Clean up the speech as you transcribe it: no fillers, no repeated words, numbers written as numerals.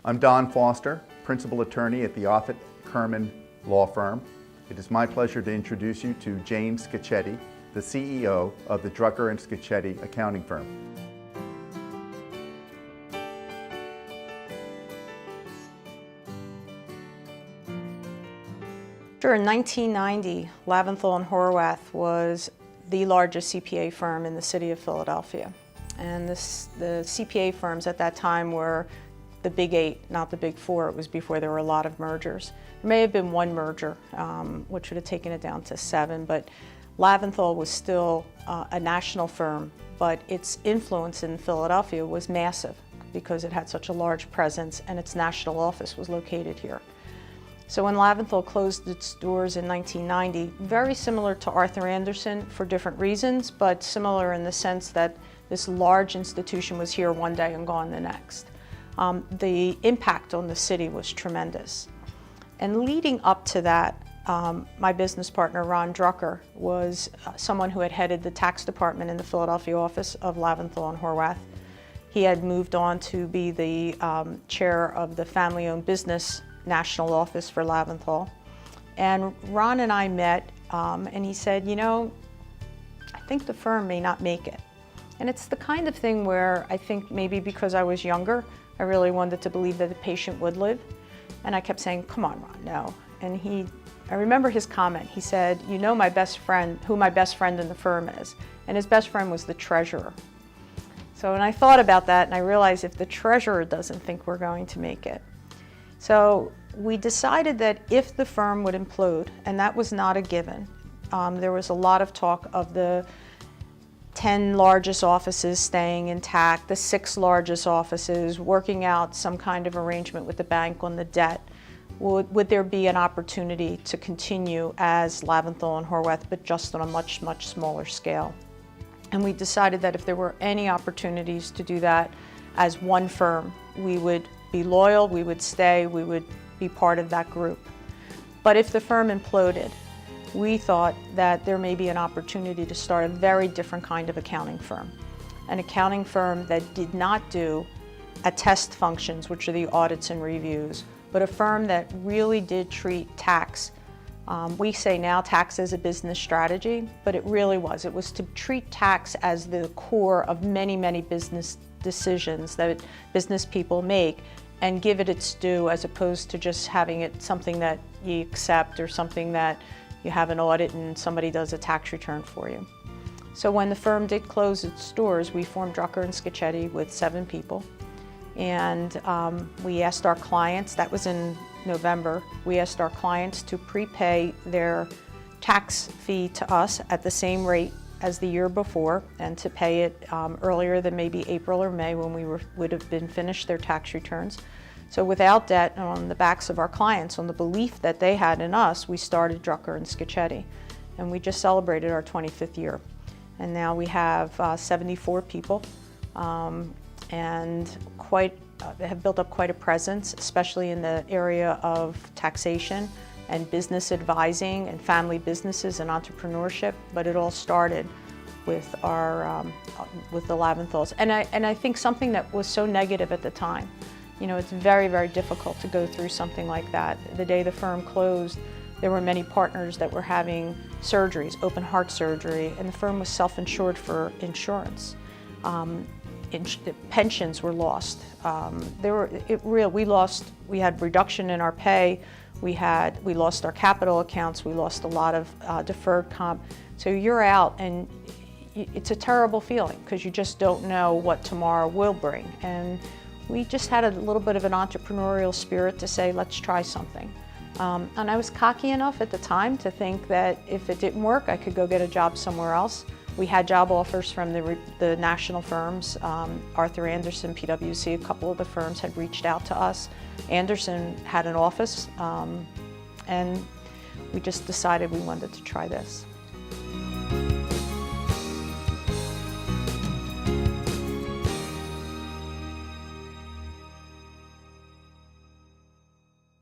I'm Don Foster, Principal Attorney at the Offit Kurman law firm. It is my pleasure to introduce you to James Scaccetti, the CEO of the Drucker Scaccetti accounting firm. In 1990, Laventhal & Horwath was the largest CPA firm in the city of Philadelphia. And the CPA firms at that time were the Big 8, not the Big 4. It was before there were a lot of mergers. There may have been one merger, which would have taken it down to 7, but Laventhal was still a national firm, but its influence in Philadelphia was massive because it had such a large presence and its national office was located here. So when Laventhal closed its doors in 1990, very similar to Arthur Andersen for different reasons, but similar in the sense that this large institution was here one day and gone the next. The impact on the city was tremendous. And leading up to that, my business partner, Ron Drucker, was someone who had headed the tax department in the Philadelphia office of Laventhal & Horwath. He had moved on to be the chair of the family-owned business national office for Laventhal. And Ron and I met, and he said, you know, I think the firm may not make it. And it's the kind of thing where I think maybe because I was younger, I really wanted to believe that the patient would live. And I kept saying, come on, Ron, no. And I remember his comment. He said, you know my best friend, who my best friend in the firm is. And his best friend was the treasurer. So when I thought about that, and I realized if the treasurer doesn't think we're going to make it. So we decided that if the firm would implode, and that was not a given, there was a lot of talk of the 10 largest offices staying intact, the 6 largest offices, working out some kind of arrangement with the bank on the debt. Would there be an opportunity to continue as Laventhal & Horwath, but just on a much, much smaller scale? And we decided that if there were any opportunities to do that as one firm, we would be loyal, we would stay, we would be part of that group. But if the firm imploded, we thought that there may be an opportunity to start a very different kind of accounting firm. An accounting firm that did not do attest functions, which are the audits and reviews, but a firm that really did treat tax. We say now tax as a business strategy, but it really was. It was to treat tax as the core of many, many business decisions that business people make and give it its due, as opposed to just having it something that you accept or something that you have an audit and somebody does a tax return for you. So when the firm did close its doors, we formed Drucker Scaccetti with 7 people. And we asked our clients, that was in November, we asked our clients to prepay their tax fee to us at the same rate as the year before, and to pay it earlier than maybe April or May when we would have been finished their tax returns. So without debt, and on the backs of our clients, on the belief that they had in us, we started Drucker Scaccetti. And we just celebrated our 25th year. And now we have 74 people and have built up quite a presence, especially in the area of taxation and business advising and family businesses and entrepreneurship. But it all started with with the Laventhals. And I think something that was so negative at the time. You know, it's very, very difficult to go through something like that. The day the firm closed, there were many partners that were having surgeries, open heart surgery, and the firm was self-insured for insurance. Pensions were lost. We had reduction in our pay. We lost our capital accounts. We lost a lot of deferred comp. So you're out, and it's a terrible feeling because you just don't know what tomorrow will bring. And we just had a little bit of an entrepreneurial spirit to say, let's try something. And I was cocky enough at the time to think that if it didn't work, I could go get a job somewhere else. We had job offers from the national firms. Arthur Andersen, PwC, a couple of the firms had reached out to us. Andersen had an office, and we just decided we wanted to try this.